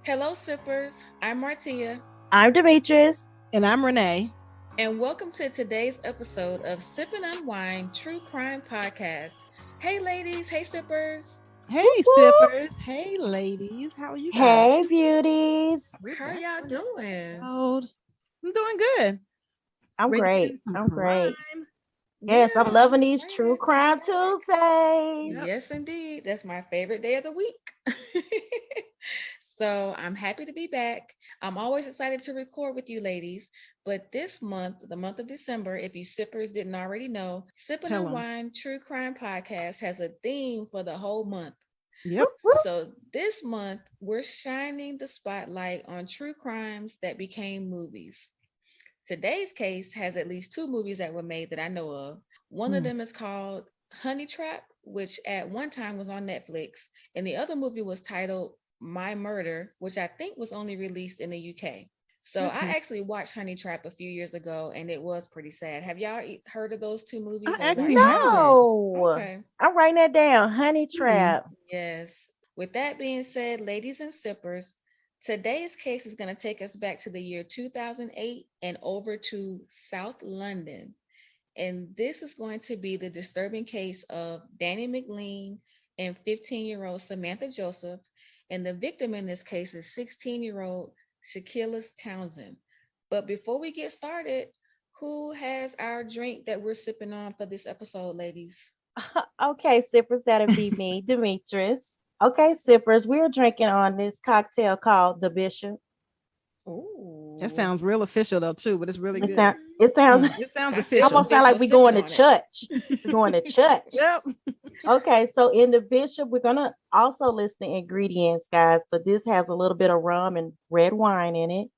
Hello, sippers. I'm Martia, I'm Demetrius. And I'm Renee. and welcome to today's episode of Sip and Unwine True Crime Podcast. Hey, ladies. Hey, sippers. Hey, Whoop, whoop. sippers. Hey, ladies. How are you guys? Hey, beauties. We're How are back y'all for another doing? episode. I'm doing good. I'm Ready to get great. into some I'm great. crime. Yes, I'm Yeah, I'm loving these True excited. Crime Tuesdays. Yep. Yes, indeed. That's my favorite day of the week. So I'm happy to be back. I'm always excited to record with you ladies. But this month, the month of December, if you sippers didn't already know, Sipping Tell on them. Wine True Crime Podcast has a theme for the whole month. Yep. So this month, we're shining the spotlight on true crimes that became movies. Today's case has at least two movies that were made that I know of. One of Hmm. them is called Honeytrap, which at one time was on Netflix, and the other movie was titled My Murder, which I think was only released in the UK. So I Okay. actually watched Honeytrap a few years ago, and it was pretty sad. Have y'all heard of those two I movies or actually watched them? haven't. No. Okay. I'm writing that down. Honey Hmm. Trap. Yes. With that being said, ladies and sippers, today's case is going to take us back to the year 2008 and over to South London. And this is going to be the disturbing case of Danny McLean and 15-year-old Samantha Joseph. And the victim in this case is 16-year-old Shakilus Townsend. But before we get started, who has our drink that we're sipping on for this episode, ladies? Okay, sippers, that'll be me, Demetrius. Okay, sippers, we're drinking on this cocktail called the Bishop. That Ooh. sounds real official though too, but it's really It, good. sound, it sounds It sounds I feel official. almost sound like official we're sipping going to on it. church. We're going to church. Yep. Okay, so in the Bishop, we're gonna also list the ingredients, guys, but this has a little bit of rum and red wine in it,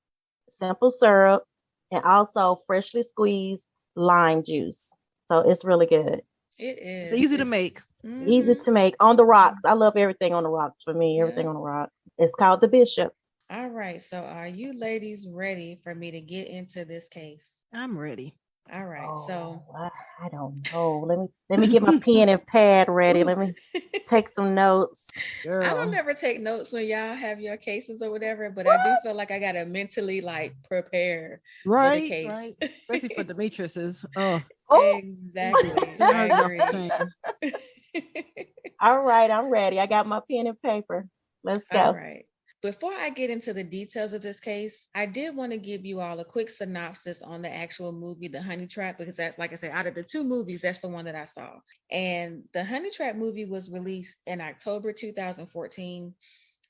simple syrup, and also freshly squeezed lime juice. So it's really good. It It's is. easy to It's make. Easy mm-hmm. to make on the rocks. I love everything on the rocks for me, Yeah. everything on the rock. It's called the Bishop. All right. So are you ladies ready for me to get into this case? I'm ready. All right. Oh, So I don't know. Let me get my pen and pad ready. Let me take some notes. I don't Girl. ever take notes when y'all have your cases or whatever, but I do What? feel like I gotta mentally like prepare for the Right, case. right. Especially for Demetrius's. Oh, Oh, Exactly. send I hers off the agree. chain. all right, I'm ready. I got my pen and paper. Let's All go. right. Before I get into the details of this case, I did want to give you all a quick synopsis on the actual movie, The Honey Trap, because that's, like I said, out of the two movies, that's the one that I saw. And the Honey Trap movie was released in October 2014.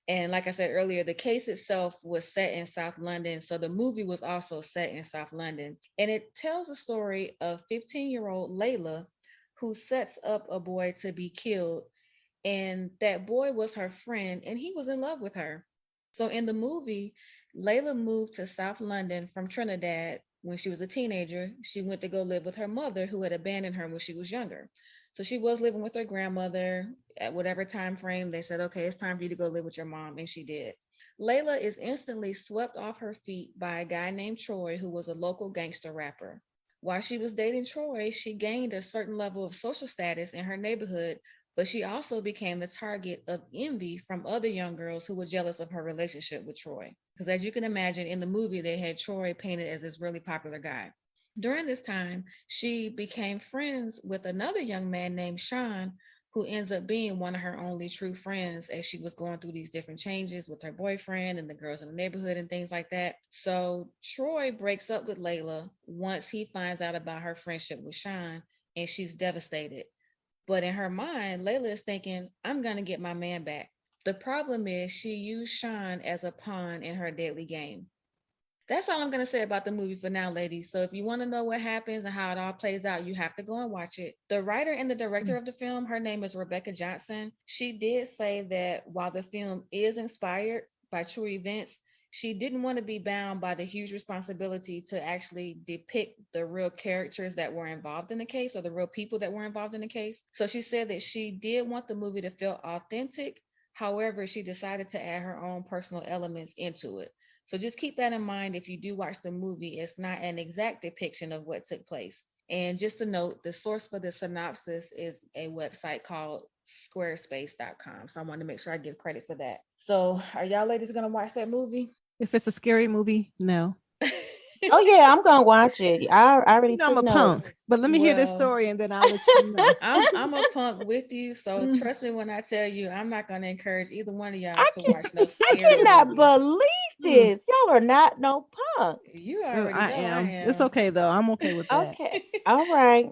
And like I said earlier, the case itself was set in South London. So the movie was also set in South London. And it tells the story of 15-year-old Layla, who sets up a boy to be killed. And that boy was her friend, and he was in love with her. So in the movie, Layla moved to South London from Trinidad when she was a teenager. She went to go live with her mother, who had abandoned her when she was younger. So she was living with her grandmother at whatever time frame they said, okay, it's time for you to go live with your mom. And she did. Layla is instantly swept off her feet by a guy named Troy, who was a local gangster rapper. While she was dating Troy, she gained a certain level of social status in her neighborhood, but she also became the target of envy from other young girls who were jealous of her relationship with Troy. Because as you can imagine, in the movie, they had Troy painted as this really popular guy. During this time, she became friends with another young man named Sean, who ends up being one of her only true friends as she was going through these different changes with her boyfriend and the girls in the neighborhood and things like that. So Troy breaks up with Layla once he finds out about her friendship with Sean, and she's devastated. But in her mind, Layla is thinking, I'm going to get my man back. The problem is she used Sean as a pawn in her deadly game. That's all I'm going to say about the movie for now, ladies. So if you want to know what happens and how it all plays out, you have to go and watch it. The writer and the director of the film, her name is Rebecca Johnson. She did say that while the film is inspired by true events, she didn't want to be bound by the huge responsibility to actually depict the real characters that were involved in the case or the real people that were involved in the case. So she said that she did want the movie to feel authentic. However, she decided to add her own personal elements into it. So just keep that in mind if you do watch the movie. It's not an exact depiction of what took place. And just a note, the source for the synopsis is a website called squarespace.com. So I want to make sure I give credit for that. So are y'all ladies gonna watch that movie? If it's a scary movie, no. Oh yeah, I'm gonna watch it. I already I'm took a notes. punk, but let me hear this Well, story and then I'll let you know. I'm a punk with you, so Mm. trust me when I tell you I'm not gonna encourage either one of y'all I to can, watch no I scary cannot movie. believe Mm. this. Y'all are not no punks. You already I know I am. It's am. okay though. I'm okay with that. Okay, all right.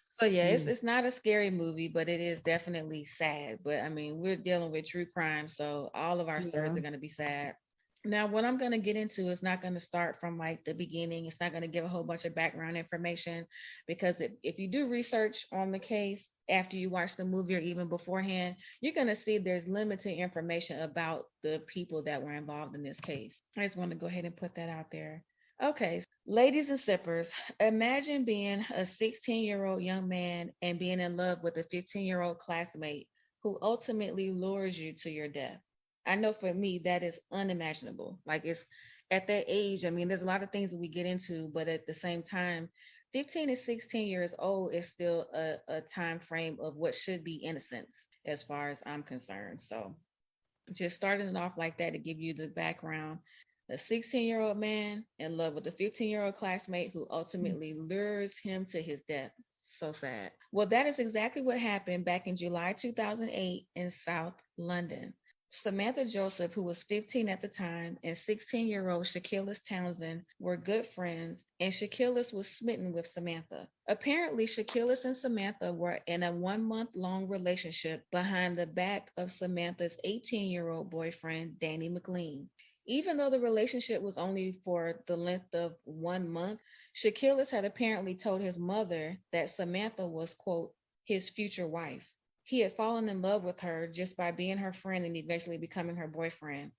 So yeah, Mm. it's not a scary movie, but it is definitely sad. But I mean, we're dealing with true crime, so all of our stories Yeah. are going to be sad. Now, what I'm going to get into is not going to start from like the beginning. It's not going to give a whole bunch of background information because if you do research on the case after you watch the movie or even beforehand, you're going to see there's limited information about the people that were involved in this case. I just want to go ahead and put that out there. Okay, ladies and sippers, imagine being a 16-year-old young man and being in love with a 15-year-old classmate who ultimately lures you to your death. I know for me that is unimaginable. Like it's at that age, I mean, there's a lot of things that we get into, but at the same time, 15 and 16 years old is still a time frame of what should be innocence as far as I'm concerned. So just starting it off like that to give you the background. A 16-year-old man in love with a 15-year-old classmate who ultimately lures him to his death. So sad. Well, that is exactly what happened back in July 2008 in South London. Samantha Joseph, who was 15 at the time, and 16-year-old Shakilus Townsend were good friends, and Shakilus was smitten with Samantha. Apparently, Shakilus and Samantha were in a 1-month-long relationship behind the back of Samantha's 18-year-old boyfriend, Danny McLean. Even though the relationship was only for the length of 1 month, Shakilus had apparently told his mother that Samantha was, quote, his future wife. He had fallen in love with her just by being her friend and eventually becoming her boyfriend.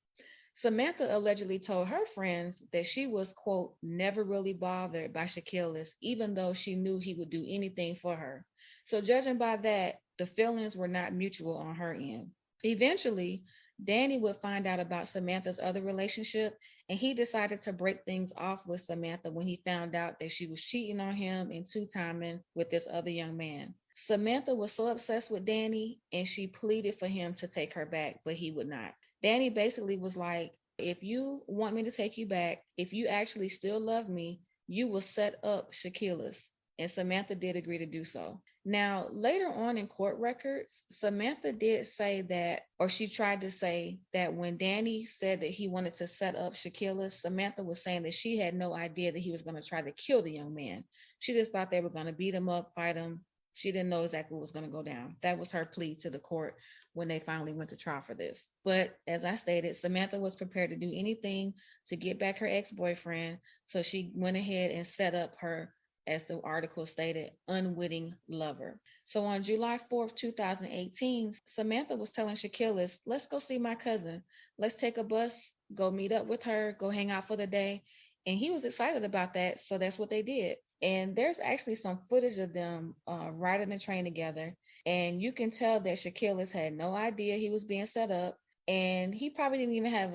Samantha allegedly told her friends that she was, quote, never really bothered by Shakilus, even though she knew he would do anything for her. So judging by that, the feelings were not mutual on her end. Eventually, Danny would find out about Samantha's other relationship, and he decided to break things off with Samantha when he found out that she was cheating on him and two-timing with this other young man. Samantha was so obsessed with Danny, and she pleaded for him to take her back, but he would not. Danny basically was like, if you want me to take you back, if you actually still love me, you will set up Shakilus. And Samantha did agree to do so. Now, later on in court records, Samantha did say that, or she tried to say that when Danny said that he wanted to set up Shakilus, Samantha was saying that she had no idea that he was going to try to kill the young man. She just thought they were going to beat him up, fight him. She didn't know exactly what was going to go down. That was her plea to the court when they finally went to trial for this. But as I stated, Samantha was prepared to do anything to get back her ex-boyfriend. So she went ahead and set up her, as the article stated, unwitting lover. So on July 4th, 2018, Samantha was telling Shakilus, let's go see my cousin. Let's take a bus, go meet up with her, go hang out for the day. And he was excited about that. So that's what they did. And there's actually some footage of them riding the train together. And you can tell that Shakilus had no idea he was being set up. And he probably didn't even have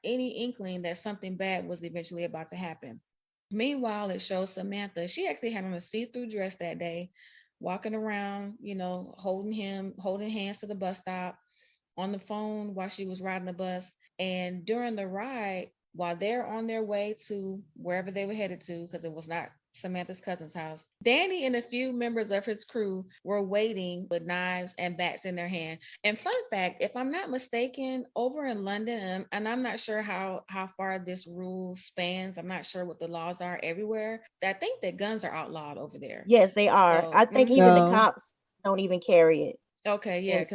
any inkling that something bad was eventually about to happen. Meanwhile, it shows Samantha, she actually had on a see-through dress that day, walking around, holding hands to the bus stop, on the phone while she was riding the bus. And during the ride, while they're on their way to wherever they were headed to, because it was not Samantha's cousin's house, Danny and a few members of his crew were waiting with knives and bats in their hand. And fun fact, if I'm not mistaken, over in London, and I'm not sure how far this rule spans, I'm not sure what the laws are everywhere, I think that guns are outlawed over there. Yes, they are. So, I think even the cops don't even carry it. Okay, yeah.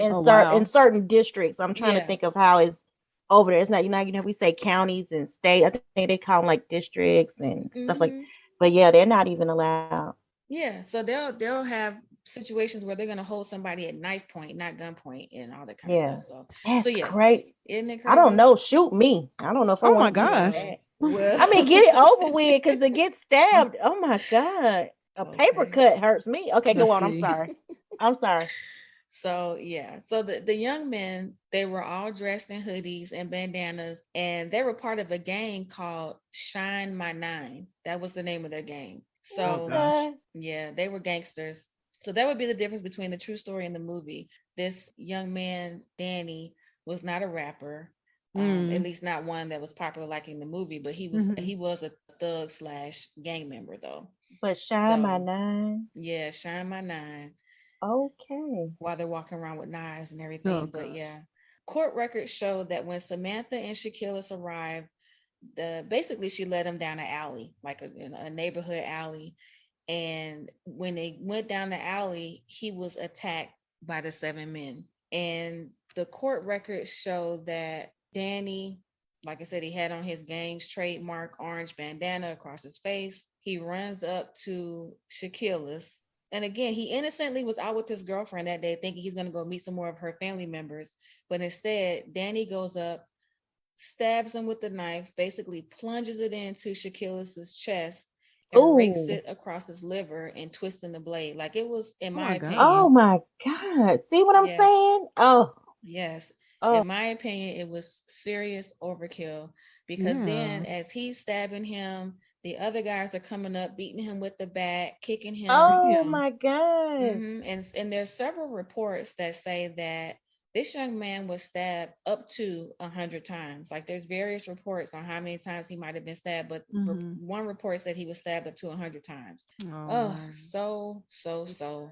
In certain districts, I'm trying to think of how it's over there. It's not, we say counties and state. I think they call them like districts and stuff like. But yeah, they're not even allowed. Yeah, so they'll have situations where they're gonna hold somebody at knife point, not gunpoint, and all that kind of stuff. That's great. Isn't it crazy? I don't know. Shoot me. I don't know if I want to do that. Well, I mean, get it over with because to get stabbed. Oh my god, a paper cut hurts me. Okay, go on. I'm sorry. So yeah, so the young men, they were all dressed in hoodies and bandanas, and they were part of a gang called Shine My Nine. That was the name of their gang. So yeah, they were gangsters. So that would be the difference between the true story and the movie. This young man, Danny, was not a rapper, at least not one that was popular like in the movie, but he was a thug slash gang member though. But Shine My So Nine. yeah, shine my nine Okay. while they're walking around with knives and Oh everything. But gosh. yeah, court records show that when Samantha and Shakilus arrived, the basically she led him down an alley, like a neighborhood alley. And when they went down the alley, he was attacked by the seven men. And the court records show that Danny, like I said, he had on his gang's trademark orange bandana across his face. He runs up to Shakilus. And again, he innocently was out with his girlfriend that day, thinking he's going to go meet some more of her family members. But instead, Danny goes up, stabs him with the knife, basically plunges it into Shakilus's chest and rakes Oh. it across his liver and twisting the blade. Like it was, in Oh my my God. Oh opinion, my God. See what I'm yes, saying? Oh. yes. Oh. In my opinion, it was serious overkill because Yeah. then as he's stabbing him, the other guys are coming up, beating him with the bat, kicking him. Oh Damn. my God. And there's several reports that say that this young man was stabbed up to 100 times. Like there's various reports on how many times he might have been stabbed, but one report said he was stabbed up to 100 times. Oh Oh, no. so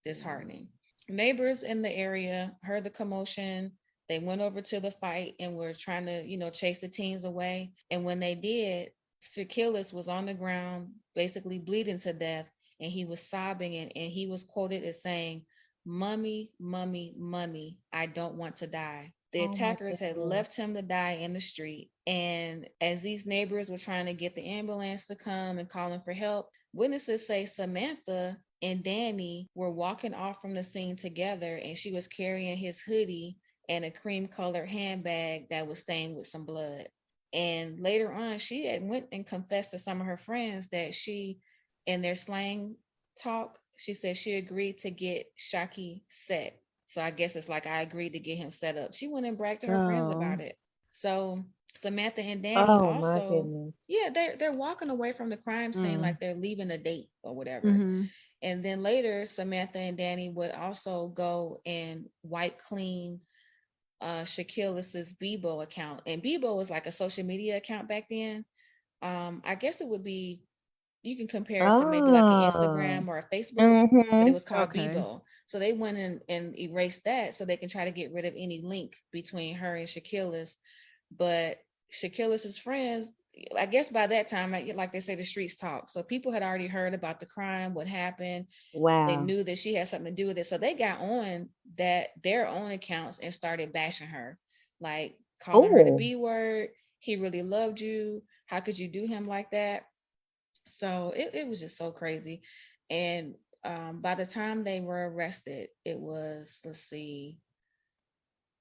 disheartening. Neighbors in the area heard the commotion. They went over to the fight and were trying to, chase the teens away. And when they did, Shakilus was on the ground, basically bleeding to death, and he was sobbing, and he was quoted as saying, "Mummy, mummy, mummy, I don't want to die." The Oh my attackers had goodness. left him to die in the street. And as these neighbors were trying to get the ambulance to come and calling for help, witnesses say Samantha and Danny were walking off from the scene together, and she was carrying his hoodie and a cream colored handbag that was stained with some blood. And later on, she had went and confessed to some of her friends that she, in their slang talk, she said she agreed to get Shaki set. So I guess it's like I agreed to get him set up. She went and bragged to her friends Oh. about it. So Samantha and Danny Oh my also, goodness. yeah, they're walking away from the crime scene like they're leaving a date or whatever. Mm-hmm. And then later, Samantha and Danny would also go and wipe clean Shakilus's Bebo account. And Bebo was like a social media account back then. I guess it would be, you can compare it to maybe like an Oh. Instagram or a Facebook, but it Mm-hmm. was called Okay. Bebo. So they went in and erased that so they can try to get rid of any link between her and Shakilus. But Shakilus's friends, I guess by that time, like they say, the streets talk. So people had already heard about the crime, what happened. They Wow. knew that she had something to do with it. So they got on their own accounts and started bashing her, like calling her the Oh. B word. He really loved you. How could you do him like that? So it was just so crazy. And by the time they were arrested, it was, let's see,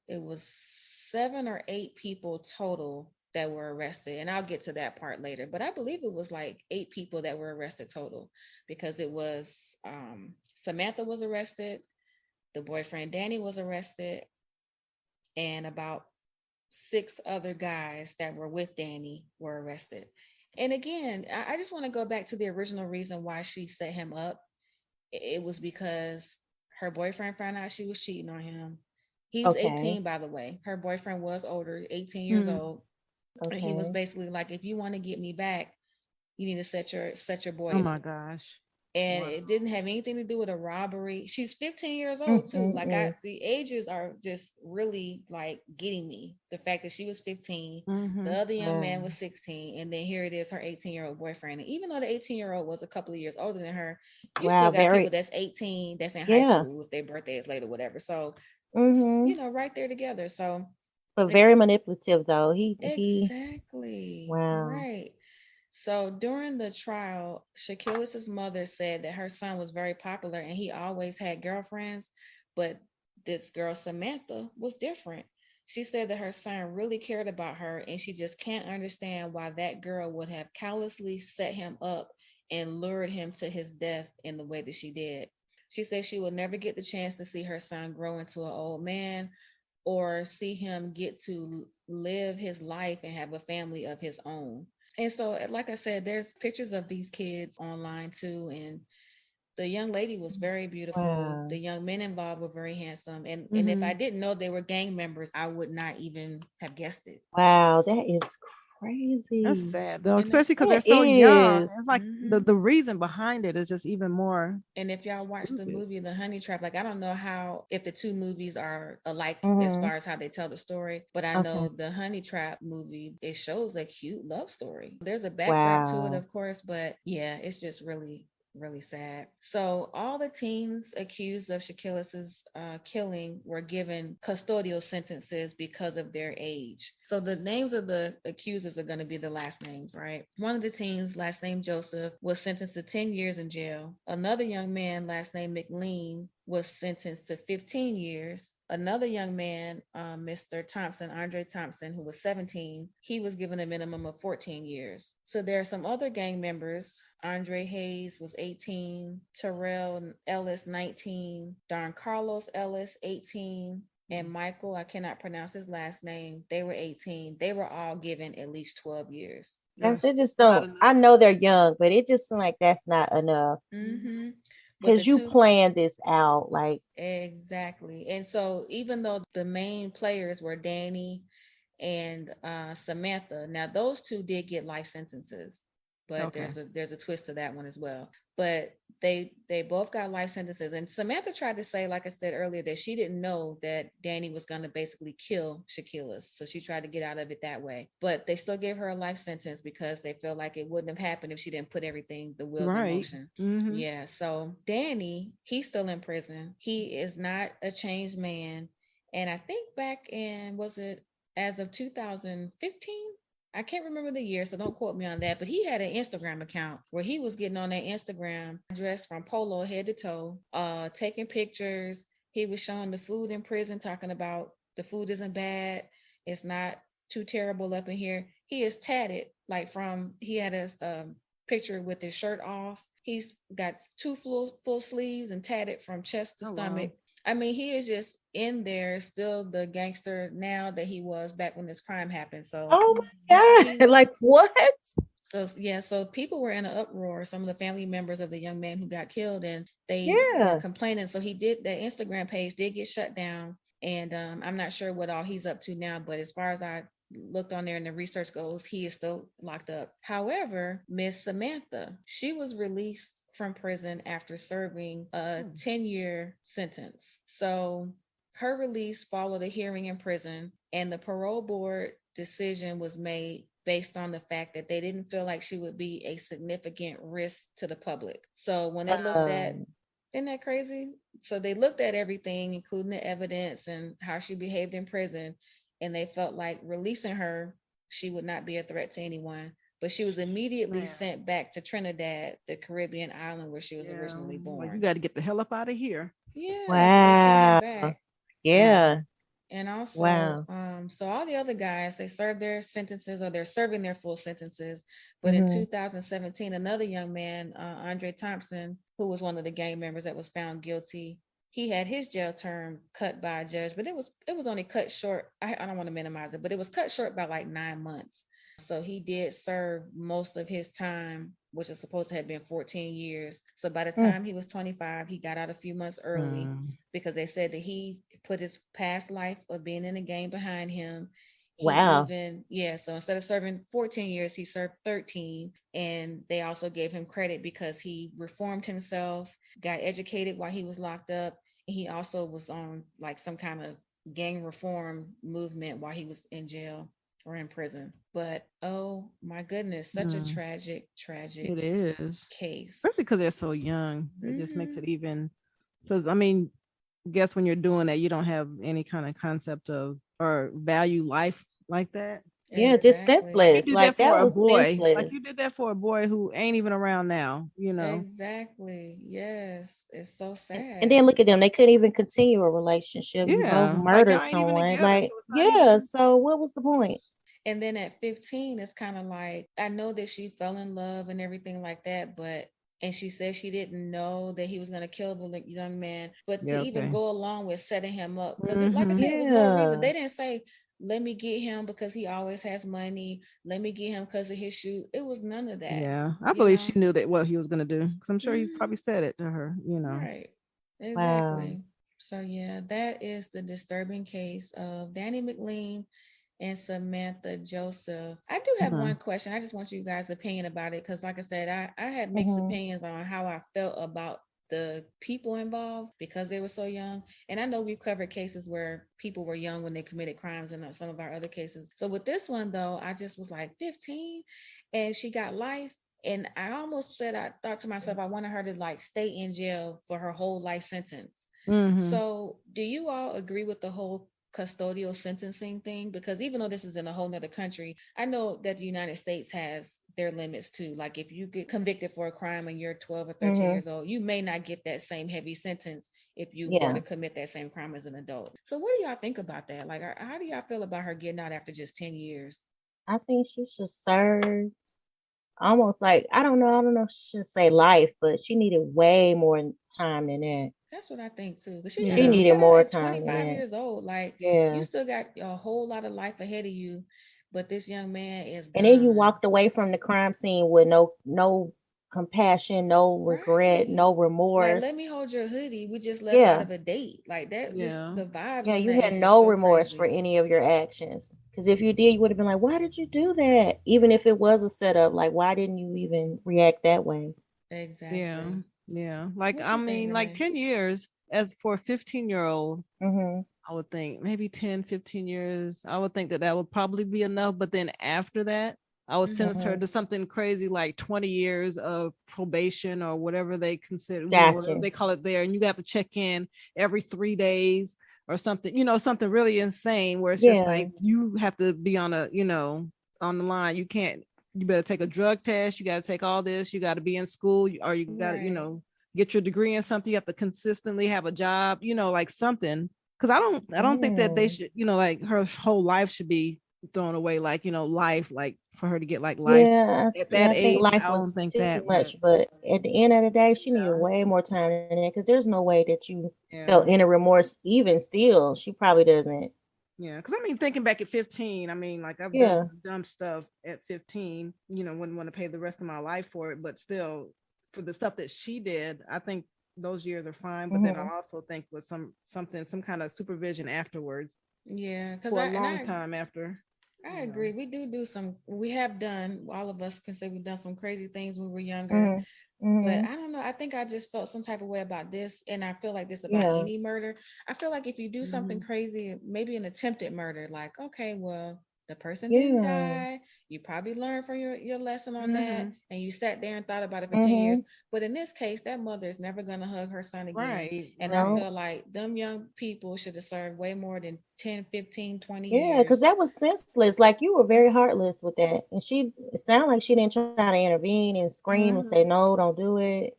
it was 7 or 8 people total that were arrested. And I'll get to that part later. But I believe it was like 8 people that were arrested total, because it was Samantha was arrested, the boyfriend Danny was arrested, and about 6 other guys that were with Danny were arrested. And again, I just want to go back to the original reason why she set him up. It was because her boyfriend found out she was cheating on him. He's Okay. 18, by the way. Her boyfriend was older, 18 years old. And he was Okay. basically like, if you want to get me back, you need to set your Oh boy up. my gosh. And Wow. it didn't have anything to do with a robbery. She's 15 years old too. Like Mm-mm-mm. the ages are just really like getting me. The fact that she was 15, the Mm-hmm. other young Wow. man was 16, and then here it is, her 18-year-old boyfriend. And even though the 18-year-old was a couple of years older than her, you Wow. still got people Very. that's 18 that's in high Yeah. school if their birthday is later, whatever. So, Mm-hmm. right there together. So But it's very manipulative though. He. exactly Wow. right. So during the trial, Shakilis's mother said that her son was very popular and he always had girlfriends, but this girl Samantha was different. She said that her son really cared about her, and she just can't understand why that girl would have callously set him up and lured him to his death in the way that she did. She said she will never get the chance to see her son grow into an old man or see him get to live his life and have a family of his own. And so, like I said, there's pictures of these kids online too. And The young lady was very beautiful. Wow. The young men involved were very handsome. And if Mhm. I didn't know they were gang members, I would not even have guessed it. Wow, that is That's crazy. sad though, And especially because they're That so young. is. It's like mhm. the reason behind it is just even more And if y'all watch the stupid. movie The Honey Trap, like I don't know how if the two movies are alike as Mm-hmm. far as how they tell the story, but I Okay. know the Honey Trap movie, it shows a cute love story. There's a backdrop to it, Wow. of course, but yeah, it's just really really sad. So all the teens accused of Shakilus's killing were given custodial sentences because of their age. So the names of the accusers are going to be the last names, right? One of the teens, last name Joseph, was sentenced to 10 years in jail. Another young man, last name McLean, was sentenced to 15 years. Another young man, Mr. Thompson, Andre Thompson, who was 17, he was given a minimum of 14 years. So there are some other gang members. Andre Hayes was 18, Terrell Ellis, 19, Don Carlos Ellis, 18, and Michael, I cannot pronounce his last name, they were 18. They were all given at least 12 years. Gosh, That's it just not don't. enough. I know they're young, but it just seems like that's not enough Mm-hmm. But the because you two, plan this out. Like, exactly. And so even though the main players were Danny and Samantha, now those two did get life sentences, but Okay. there's a twist to that one as well. But they both got life sentences. And Samantha tried to say, like I said earlier, that she didn't know that Danny was going to basically kill Shakilus, so she tried to get out of it that way. But they still gave her a life sentence because they feel like it wouldn't have happened if she didn't put everything, the wheels in Right. motion. Mm-hmm. Yeah. So Danny, he's still in prison. He is not a changed man. And I think back in, was it as of 2015? I can't remember the year, so don't quote me on that. But he had an Instagram account where he was getting on that Instagram dressed from polo head to toe, taking pictures. He was showing the food in prison, talking about the food isn't bad. It's not too terrible up in here. He is tatted, like from, he had a picture with his shirt off. He's got two full sleeves and tatted from chest to Oh stomach. wow. I mean, he is just in there, still the gangster now that he was back when this crime happened. So oh my God, he's like what? so yeah, so people were in an uproar. Some of the family members of the young man who got killed, and they were Yeah. complaining. So he did, the Instagram page did get shut down, and I'm not sure what all he's up to now. But as far as I looked on there and the research goes, he is still locked up. However, Miss Samantha, she was released from prison after serving a 10-year sentence. So her release followed a hearing in prison, and the parole board decision was made based on the fact that they didn't feel like she would be a significant risk to the public. So when they looked at, Um, isn't that crazy? So they looked at everything, including the evidence and how she behaved in prison, and they felt like releasing her, she would not be a threat to anyone. But she was immediately Man. sent back to Trinidad, the Caribbean island where she was Yeah. originally Like you born. got to get the hell up out of here. Yeah, so they sent her wow. back. Yeah. And also, Wow. so all the other guys, they served their sentences or they're serving their full sentences. But in Mm-hmm. 2017, another young man, Andre Thompson, who was one of the gang members that was found guilty, he had his jail term cut by a judge, but it was only cut short. I don't want to minimize it, but it was cut short by like 9 months. So he did serve most of his time, which is supposed to have been 14 years. So by the time he was 25, he got out a few months early because they said that he put his past life of being in a gang behind him. He Wow. even, yeah, so instead of serving 14 years, he served 13. And they also gave him credit because he reformed himself, got educated while he was locked up. And he also was on like some kind of gang reform movement while he was in jail or in prison. But oh my goodness, such a tragic It is, case. especially because they're so young. It just makes Mhm. it even. Because I mean, guess when you're doing that, you don't have any kind of concept of or value life like that. Yeah, just Exactly. Like you senseless. do that Like that for a was boy. Like you senseless. did that for a boy who ain't even around now. You know. Exactly. Yes. It's so And sad. then look at them. They couldn't even continue a relationship. You both Yeah. Like y'all murdered ain't even someone. together, Like, so it's not yeah. even. So what was the point? And then at 15, it's kind of like, I know that she fell in love and everything like that, but, and she said she didn't know that he was going to kill the young man, but to Yeah. even Okay. go along with setting him up, because like I said, it was no reason. Yeah. They didn't say, let me get him because he always has money. Let me get him because of his shoe. It was none of that, Yeah, I you believe know? she knew that what he was gonna do because I'm sure he Hmm. probably said it to her. Right. Wow. Exactly. So yeah, that is the disturbing case of Danny McLean and Samantha Joseph. I do have Mhm. one question. I just want you guys' opinion about it because, like I said, I had mixed Mm-hmm. opinions on how I felt about the people involved because they were so young. And I know we've covered cases where people were young when they committed crimes in some of our other cases. So with this one, though, I just was like 15 and she got life. And I almost said, I thought to myself, I wanted her to like stay in jail for her whole life sentence. Mhm. So, do you all agree with the whole custodial sentencing thing? Because even though this is in a whole nother country, I know that the United States has their limits too. Like if you get convicted for a crime and you're 12 or 13 Mm-hmm. years old, you may not get that same heavy sentence if you were Yeah. to commit that same crime as an adult. So, what do y'all think about that? Like, how do y'all feel about her getting out after just 10 years? I think she should serve almost like I don't know if she should say life, but she needed way more time than that. That's what I think too. But She Yeah. she needed got out more at time than 25 that. years old. Like you Yeah. still got a whole lot of life ahead of you, but this young man is And then you gone. walked away from the crime scene with no compassion, no regret, Right. no Like let remorse. me hold your hoodie. We just left out Yeah. of a date. Like that just Yeah. the vibes Yeah, on you that had is just no so remorse for crazy. any of your actions. Because if you did, you would have been like, why did you do that? Even if it was a setup, like, why didn't you even react that way? Yeah. Exactly. Yeah. Like What I you think, mean, like Renee? 10 years as for a 15-year-old, Mm-hmm. I would think maybe 10, 15 years. I would think that that would probably be enough. But then after that, I would Mm-hmm. sentence her Mm-hmm. to something crazy like 20 years of probation or whatever they consider, whatever Gotcha. they call it there. And you have to check in every 3 days or something, something really insane where it's just Yeah. like you have to be on the line. You better take a drug test. You got to take all this. You got to be in school or you got to, Right. get your degree in something. You have to consistently have a job, like something because I don't think that they Mm. should like her whole life should be thrown away like life like for her to get like life Yeah, at yeah, that I think age. life I don't was think too that, but much, but at the end of the day, she needed yeah, way more time than that because there's no way that you yeah, felt any remorse. Even still, she probably doesn't. yeah, because I mean thinking back at 15, I mean like I've done Yeah. some dumb stuff at 15, wouldn't want to pay the rest of my life for it, but still for the stuff that she did, I think those years are fine. But then I Hmm. also think with some kind of supervision afterwards Yeah, because for a I and long time after, I you know. agree. We do some. We have done. All of us can say we've done some crazy things when we were younger. Hmm. But Hmm. I don't know. I think I just felt some type of way about this, and I feel like this about Yeah. any murder. I feel like if you do something Mhm. crazy, maybe an attempted murder, like okay, well, the person didn't Yeah. die. You probably learned from your lesson on that, Mhm. and you sat there and thought about it for 10 years. Hmm. But in this case, that mother is never gonna hug her son again, Right, and I right. No. feel like them young people should have served way more than 10, 15, 20 Yeah, because years. that was senseless. Like you were very heartless with that, and she it sounded like she didn't try to intervene and scream and say Mhm. no, don't do it.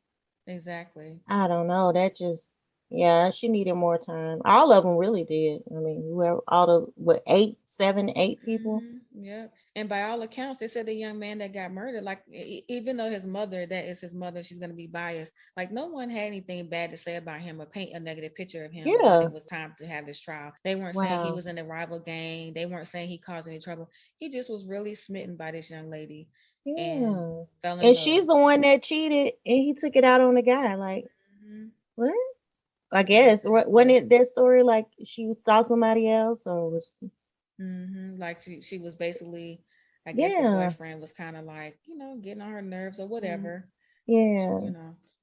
Exactly. I don't know. That just, yeah, she needed more time. All of them really did. I mean, whoever, all the, what, eight, seven, eight people? Yep. And by all accounts, they said the young man that got murdered, like even though his mother, that is his mother, she's going to be biased. Like no one had anything bad to say about him or paint a negative picture of him when Yeah. it was time to have this trial. They weren't saying he Wow. was in a rival gang. They weren't saying he caused any trouble. He just was really smitten by this young lady and Yeah. fell in And she's love. the one that cheated and he took it out on the guy. Like, Mhm. what? I guess. Wasn't Exactly. it that story like she saw somebody else or was, Like she was basically, I guess the yeah. boyfriend was kind of like, getting on her nerves or Mhm. whatever. Yeah.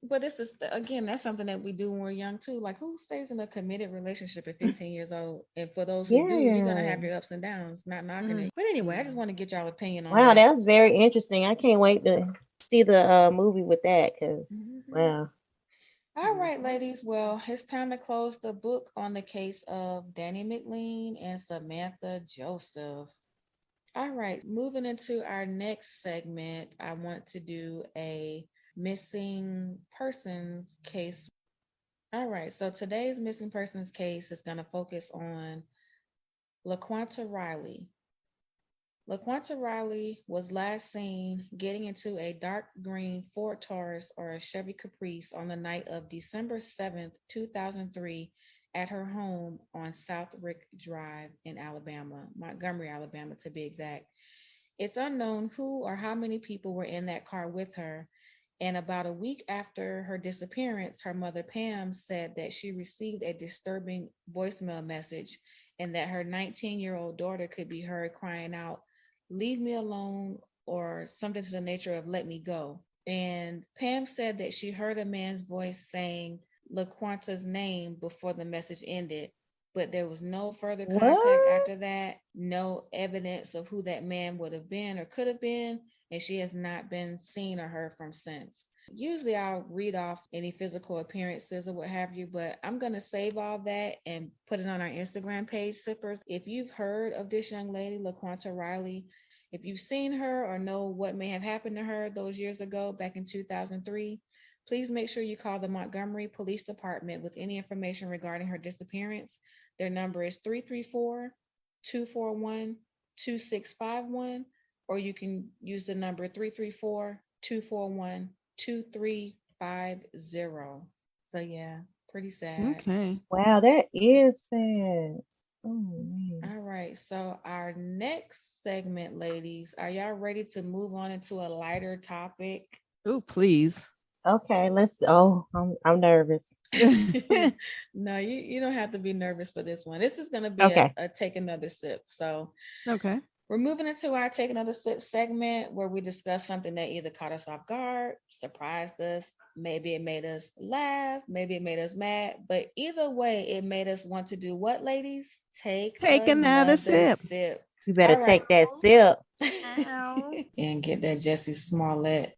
But it's just again, that's something that we do when we're young too. Like who stays in a committed relationship at 15 years old? And for those who do, you're gonna have Yeah. your ups and downs, not knocking Mhm. it. But anyway, I Yeah. just want to get y'all opinion on Wow, that. that was very interesting. I can't wait to see the movie with that because, Mhm. wow. All right, Mhm. ladies. Well, it's time to close the book on the case of Danny McLean and Samantha Joseph. All right, moving into our next segment, I want to do a missing persons case. All right, so today's missing persons case is going to focus on LaQuanta Riley. LaQuanta Riley was last seen getting into a dark green Ford Taurus or a Chevy Caprice on the night of December 7th, 2003 at her home on Southwick Drive in Alabama, Montgomery, Alabama to be exact. It's unknown who or how many people were in that car with her. And about a week after her disappearance, her mother Pam said that she received a disturbing voicemail message and that her 19-year-old daughter could be heard crying out, "Leave me alone," or something to the nature of "let me go." And Pam said that she heard a man's voice saying LaQuanta's name before the message ended, but there was no further contact What? after that, no evidence of who that man would have been or could have been, and she has not been seen or heard from since. Usually I'll read off any physical appearances or what have you, but I'm going to save all that and put it on our Instagram page, Sippers. If you've heard of this young lady, LaQuanta Riley, if you've seen her or know what may have happened to her those years ago, back in 2003, please make sure you call the Montgomery Police Department with any information regarding her disappearance. Their number is 334-241-2651, or you can use the number 334-241-2350. So yeah, pretty sad. Okay. Wow, that is sad. Oh man. All right, so our next segment, ladies, are y'all ready to move on into a lighter topic? Oh, please. Okay, I'm nervous. No, you don't have to be nervous for this one. This is going to be Okay. a take another sip. So Okay. we're moving into our take another sip segment where we discuss something that either caught us off guard, surprised us, maybe it made us laugh, maybe it made us mad, but either way, it made us want to do what, ladies? Take another sip. You better All right. take that sip. And get that Jesse Smollett.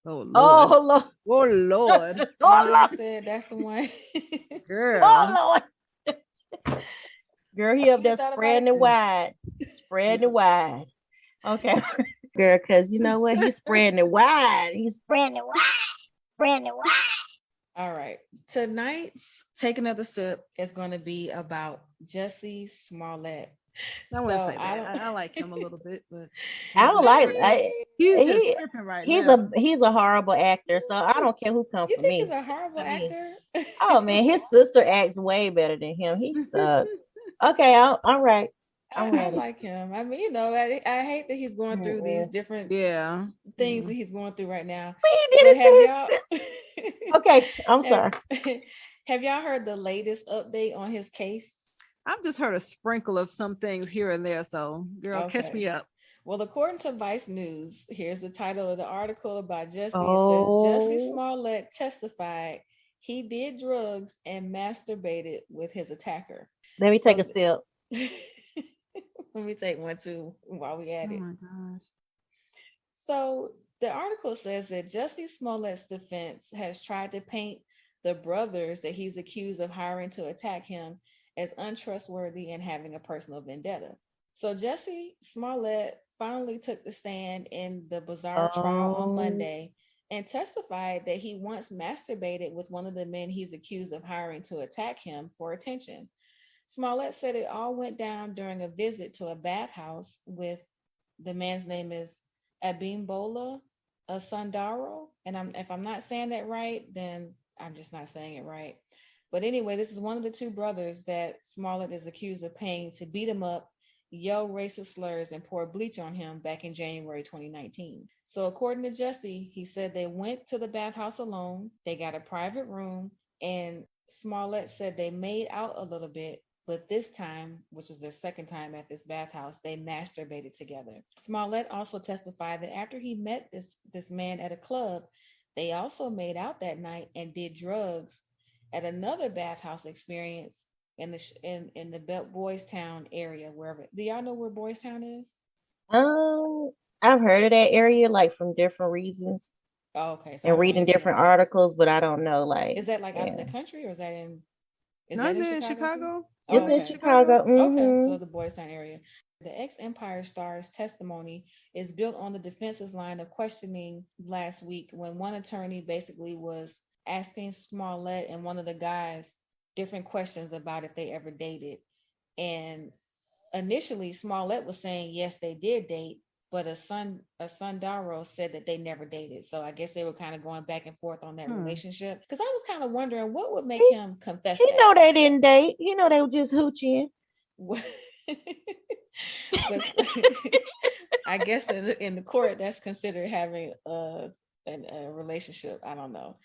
Oh Lord. Oh Lord. Oh Lord. Oh I Lord. said that's the one. Girl. Oh Lord. Girl, he up You there thought about spreading it? it wide. Spreading it wide. Okay. Girl, because you know what? He's spreading it wide. He's spreading it wide. Spreading it wide. All right. Tonight's Take Another Sip is going to be about Jesse Smollett. I wouldn't say that. I like him a little bit, but I don't like he's he- just tripping right now. he's a horrible actor, so I don't care who comes You for think me. he's a horrible actor? Oh man, his sister acts way better than him. He sucks. Okay, I'm right. I ready. like him. I mean, you know, I hate that he's going through these different things that he's going through right now. But he did it to his Okay, I'm sorry. Have y'all heard the latest update on his case? I've just heard a sprinkle of some things here and there. So, girl, catch me up. Well, according to Vice News, here's the title of the article about Jesse. Oh. It says Jesse Smollett testified he did drugs and masturbated with his attacker. Let me take a sip. Let me take one too while we at it. Oh my gosh. So the article says that Jesse Smollett's defense has tried to paint the brothers that he's accused of hiring to attack him as untrustworthy and having a personal vendetta. So Jesse Smollett finally took the stand in the bizarre trial on Monday and testified that he once masturbated with one of the men he's accused of hiring to attack him for attention. Smollett said it all went down during a visit to a bathhouse with the man's name is Abimbola Asundaro. And if I'm not saying that right, then I'm just not saying it right. But anyway, this is one of the two brothers that Smollett is accused of paying to beat him up, yell racist slurs, and pour bleach on him back in January 2019. So according to Jesse, he said they went to the bathhouse alone. They got a private room, and Smollett said they made out a little bit, but this time, which was their second time at this bathhouse, they masturbated together. Smollett also testified that after he met this man at a club, they also made out that night and did drugs at another bathhouse experience in the Boys Town area, wherever. Do y'all know where Boys Town is? I've heard of that area, like from different reasons. Oh, okay. So and reading different articles, but I don't know. Like, is that like out of the country, or is that in? Is that in Chicago? It's in Chicago. Mm-hmm. Okay, so the Boys Town area. The ex-Empire star's testimony is built on the defense's line of questioning last week, when one attorney basically was asking Smollett and one of the guys different questions about if they ever dated. And initially Smollett was saying yes, they did date, but a Sundaro said that they never dated. So I guess they were kind of going back and forth on that relationship. Because I was kind of wondering what would make him confess that. Know they didn't date. They were just hooching. But I guess in the court, that's considered having a relationship. I don't know.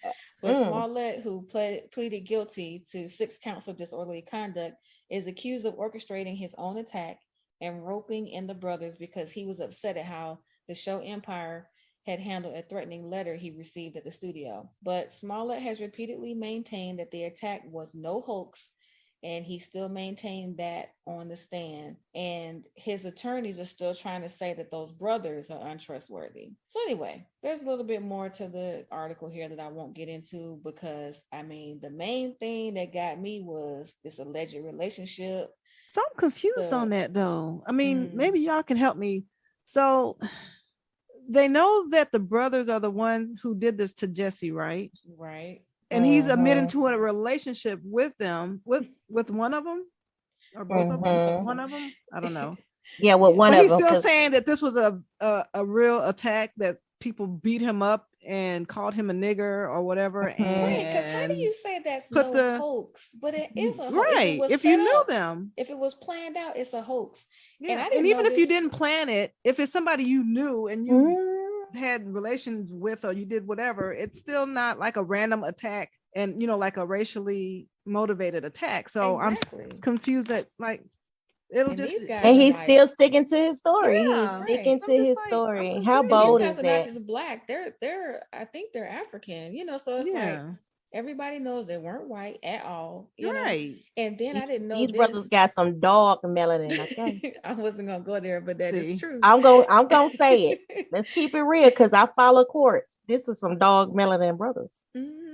But Smollett, who pleaded guilty to 6 counts of disorderly conduct, is accused of orchestrating his own attack and roping in the brothers because he was upset at how the show Empire had handled a threatening letter he received at the studio. But Smollett has repeatedly maintained that the attack was no hoax, and he still maintained that on the stand. And his attorneys are still trying to say that those brothers are untrustworthy. So anyway, there's a little bit more to the article here that I won't get into because, I mean, the main thing that got me was this alleged relationship. So I'm confused on that, though. I mean, maybe y'all can help me. So they know that the brothers are the ones who did this to Jesse, right? Right. And he's admitting to a relationship with them, with one of them, or both of them. One of them, I don't know. Yeah, well, one but of them. He's still saying that this was a real attack, that people beat him up and called him a nigger or whatever. And because how do you say that's no hoax? But it is a hoax. Right. If you knew them, if it was planned out, it's a hoax. Yeah. And even if you didn't plan it, if it's somebody you knew and you had relations with, or you did whatever, it's still not like a random attack and like a racially motivated attack. So exactly. I'm confused that like it'll and just and he's still sticking to his story. He's sticking to his story. How bold is that? These guys are not just black, they're I think they're African, so it's like everybody knows they weren't white at all. Right. And then I didn't know these brothers got some dark melanin. Okay. I wasn't gonna go there, but that is true. I'm gonna say it. Let's keep it real because I follow courts. This is some dark melanin brothers.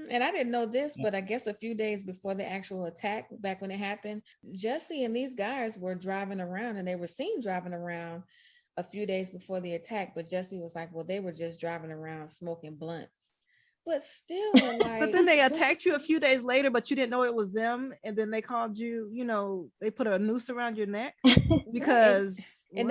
And I didn't know this, but I guess a few days before the actual attack, back when it happened, Jesse and these guys were driving around, and they were seen driving around a few days before the attack. But Jesse was like, well, they were just driving around smoking blunts. But still, like, but then they attacked you a few days later, but you didn't know it was them, and then they called you. They put a noose around your neck because. And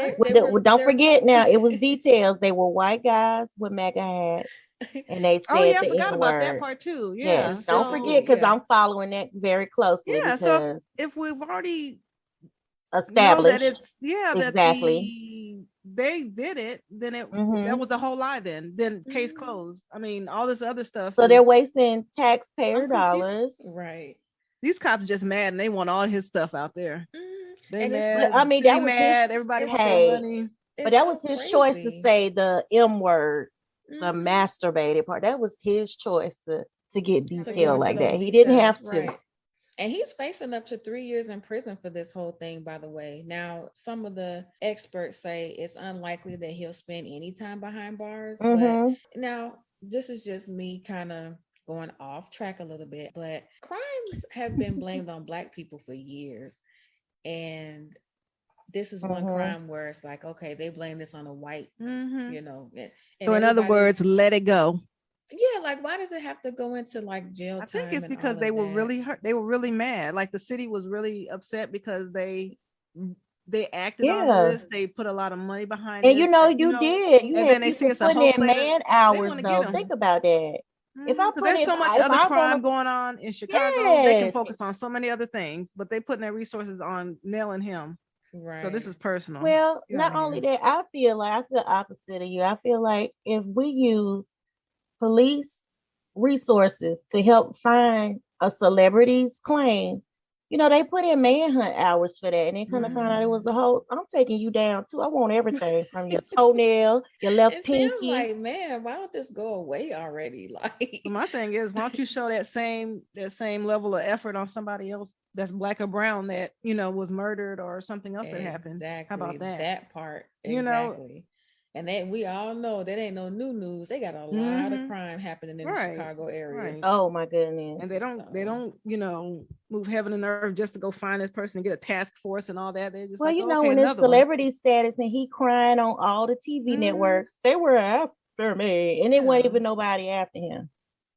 don't forget now, it was details. They were white guys with MAGA hats, and they said I forgot about that part too. Yeah, yes, don't forget because I'm following that very closely. Yeah, so if we've already established that it's exactly. They did it, then that was the whole lie. Then case closed. I mean, all this other stuff. So they're wasting taxpayer dollars. Right. These cops are just mad, and they want all his stuff out there. They and mad. I mean, that was mad. Everybody wants money. But that was his choice to say the M word, the masturbated part. That was his choice to get detailed like that. He didn't have to. Right. And he's facing up to 3 years in prison for this whole thing, by the way. Now, some of the experts say it's unlikely that he'll spend any time behind bars. But now, this is just me kind of going off track a little bit. But crimes have been blamed on Black people for years. And this is one crime where it's like, okay, they blame this on a white, So in other words, let it go. Yeah, like why does it have to go into like jail time? I think it's because they were really hurt. They were really mad. Like the city was really upset because they acted on this. They put a lot of money behind it. And you did. You and then they see it's a whole in man hours though. Think about that. If I put there's so much other crime going on in Chicago, they can focus on so many other things, but they putting their resources on nailing him. Right. So this is personal. Well, not only that, I feel opposite of you. I feel like if we use police resources to help find a celebrity's claim, they put in manhunt hours for that, and then kind of found out it was a whole. I'm taking you down too. I want everything from your toenail, your left pinky. Like, man, why don't this go away already? Like, my thing is, why don't you show that same level of effort on somebody else that's Black or brown that was murdered or something else that happened? Exactly. How about that? That part, exactly. And we all know that ain't no new news. They got a lot of crime happening in the Chicago area. Right. Oh my goodness. And they don't, move heaven and earth just to go find this person and get a task force and all that. They just when it's celebrity status and he crying on all the TV networks, they were after me, and it wasn't even nobody after him.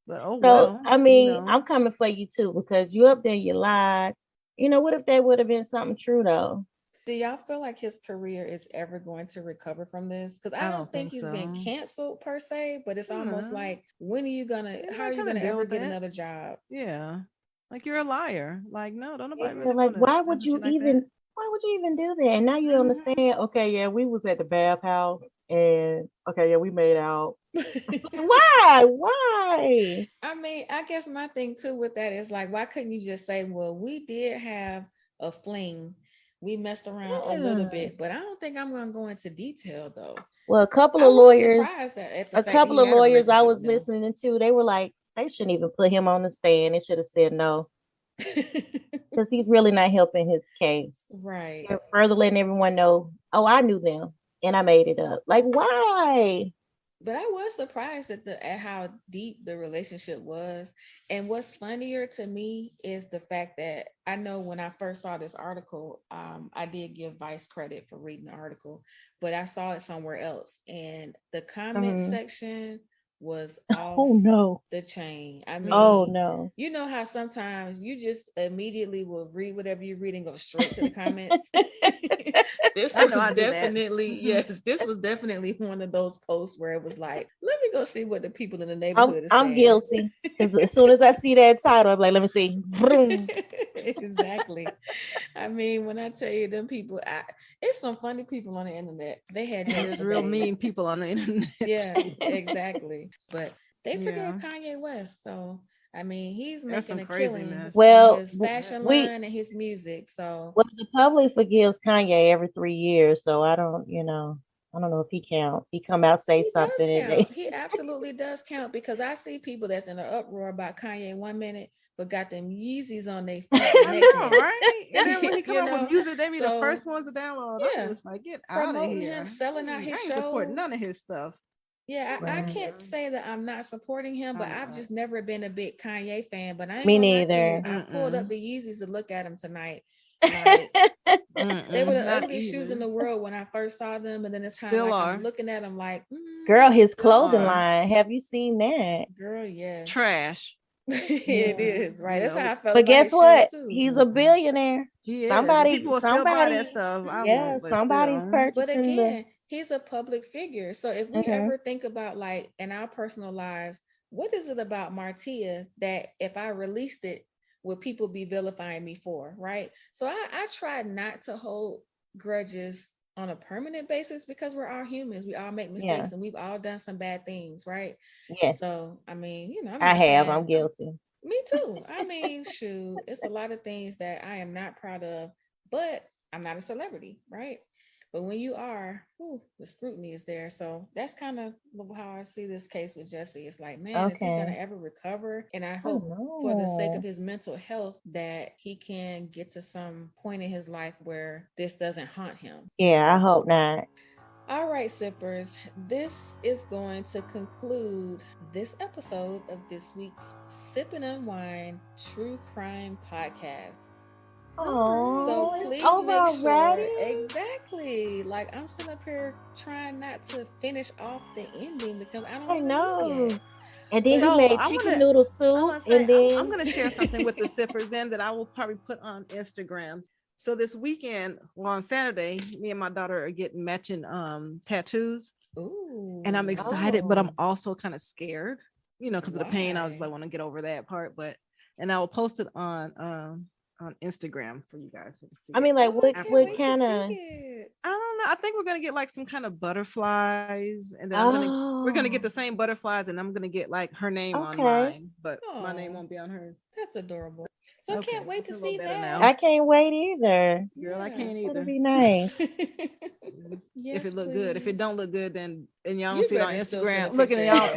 But I mean, I'm coming for you too because you up there, you lied. What if that would have been something true though? Do y'all feel like his career is ever going to recover from this? Because I don't think he's been canceled per se, but it's almost like, when are you gonna? How are you gonna ever get another job? Yeah, like you're a liar. Like, no, don't nobody really like. Why would you even? Why would you even do that? And now you understand. Okay, yeah, we was at the bathhouse, and okay, yeah, we made out. Why? I mean, I guess my thing too with that is like, why couldn't you just say, well, we did have a fling. We messed around a little bit, but I don't think I'm going to go into detail though. Well, a couple of lawyers I was listening to, they were like, they shouldn't even put him on the stand. They should have said no. Because he's really not helping his case. Right. And further letting everyone know, oh, I knew them and I made it up. Like, why? But I was surprised at how deep the relationship was. And what's funnier to me is the fact that I know when I first saw this article, I did give Vice credit for reading the article, but I saw it somewhere else. And the comment section was off the chain. I mean, you know how sometimes you just immediately will read whatever you read and go straight to the comments. This was definitely one of those posts where it was like, let me go see what the people in the neighborhood is saying. I'm guilty, because as soon as I see that title, I'm like, let me see. Exactly. I mean, when I tell you them people, it's some funny people on the internet. They had real mean people on the internet. Yeah, exactly. But they forgave Kanye West, so I mean, he's making a killing. Well, his fashion line and his music. So, well, the public forgives Kanye every 3 years, so I don't know if he counts. He come out say something. He absolutely does count, because I see people that's in an uproar about Kanye 1 minute, but got them Yeezys on their feet the next minute. Right? And then when he come out with music, they be the first ones to download. Yeah, it's like, get out of here. Him, selling out his shows. Support none of his stuff. Yeah, I can't say that I'm not supporting him, but I've just never been a big Kanye fan. But I ain't me neither. I pulled up the Yeezys to look at them tonight. Like, they were the ugliest shoes in the world when I first saw them, and then it's kind of like I'm looking at them like, girl, his clothing line. Have you seen that? Girl, yes. Trash. It is, right? That's how I felt. But guess what? He's a billionaire. Somebody buy that stuff. Somebody's purchasing. But again, he's a public figure. So if we ever think about, like, in our personal lives, what is it about Martia that if I released it, would people be vilifying me for, right? So I try not to hold grudges on a permanent basis, because we're all humans. We all make mistakes and we've all done some bad things, right? Yes. So, I mean, I'm guilty. Me too. I mean, shoot, it's a lot of things that I am not proud of, but I'm not a celebrity, right? But when you are, the scrutiny is there. So that's kind of how I see this case with Jesse. It's like, man, is he going to ever recover? And I hope for the sake of his mental health that he can get to some point in his life where this doesn't haunt him. Yeah, I hope not. All right, sippers, this is going to conclude this episode of this week's Sip and Unwine True Crime Podcast. Oh, so please make sure. Exactly. Like, I'm sitting up here trying not to finish off the ending because I know. And then he made chicken noodle soup. And then I'm going to share something with the sippers then that I will probably put on Instagram. So this weekend, on Saturday, me and my daughter are getting matching tattoos. Ooh. And I'm excited, but I'm also kind of scared, because of the pain. I just want to get over that part. And I will post it on Instagram for you guys to see. I mean, like, what kind of? I don't know. I think we're gonna get like some kind of butterflies, and then we're gonna get the same butterflies, and I'm gonna get like her name on mine, but my name won't be on her. That's adorable. So I can't wait to see that. Now. I can't wait either. Girl, I can't either. It'll be nice. Yes, if it look good. If it don't look good, then and y'all don't see it on Instagram. Looking at y'all.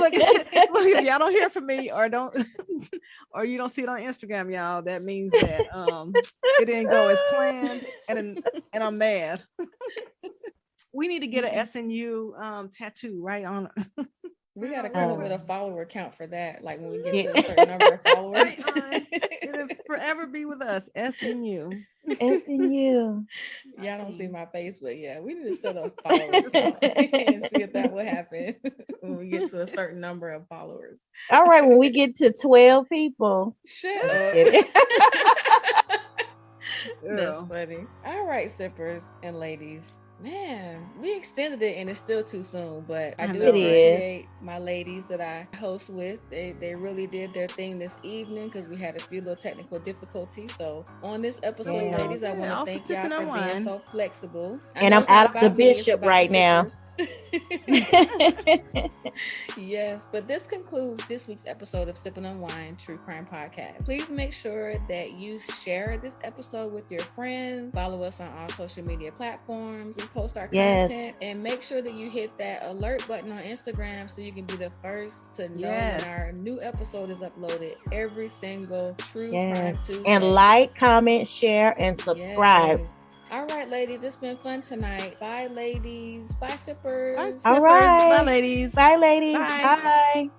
Look, if y'all don't hear from me or or you don't see it on Instagram, y'all, that means that it didn't go as planned, and I'm mad. We need to get an SNU tattoo right on. We got to come up with a follower count for that. Like when we get to a certain number of followers. It'll forever be with us. SNU. SNU. Y'all don't see my face, but yeah, we need to set a follower count and see if that will happen when we get to a certain number of followers. All right, when we get to 12 people. Shut up. That's funny. All right, sippers and ladies. Man, we extended it and it's still too soon, but I do appreciate my ladies that I host with. They really did their thing this evening because we had a few little technical difficulties. So on this episode, ladies, I want to thank y'all for being so flexible. And I'm out of the bishop right now. Yes, but this concludes this week's episode of Sipping on Wine True Crime Podcast. Please make sure that you share this episode with your friends. Follow us on all social media platforms. We post our content, and make sure that you hit that alert button on Instagram so you can be the first to know when our new episode is uploaded every single True Crime Tuesday. And like, comment, share, and subscribe. All right, ladies, it's been fun tonight. Bye, ladies. Bye, sippers. All right. Bye, ladies. Bye, ladies. Bye.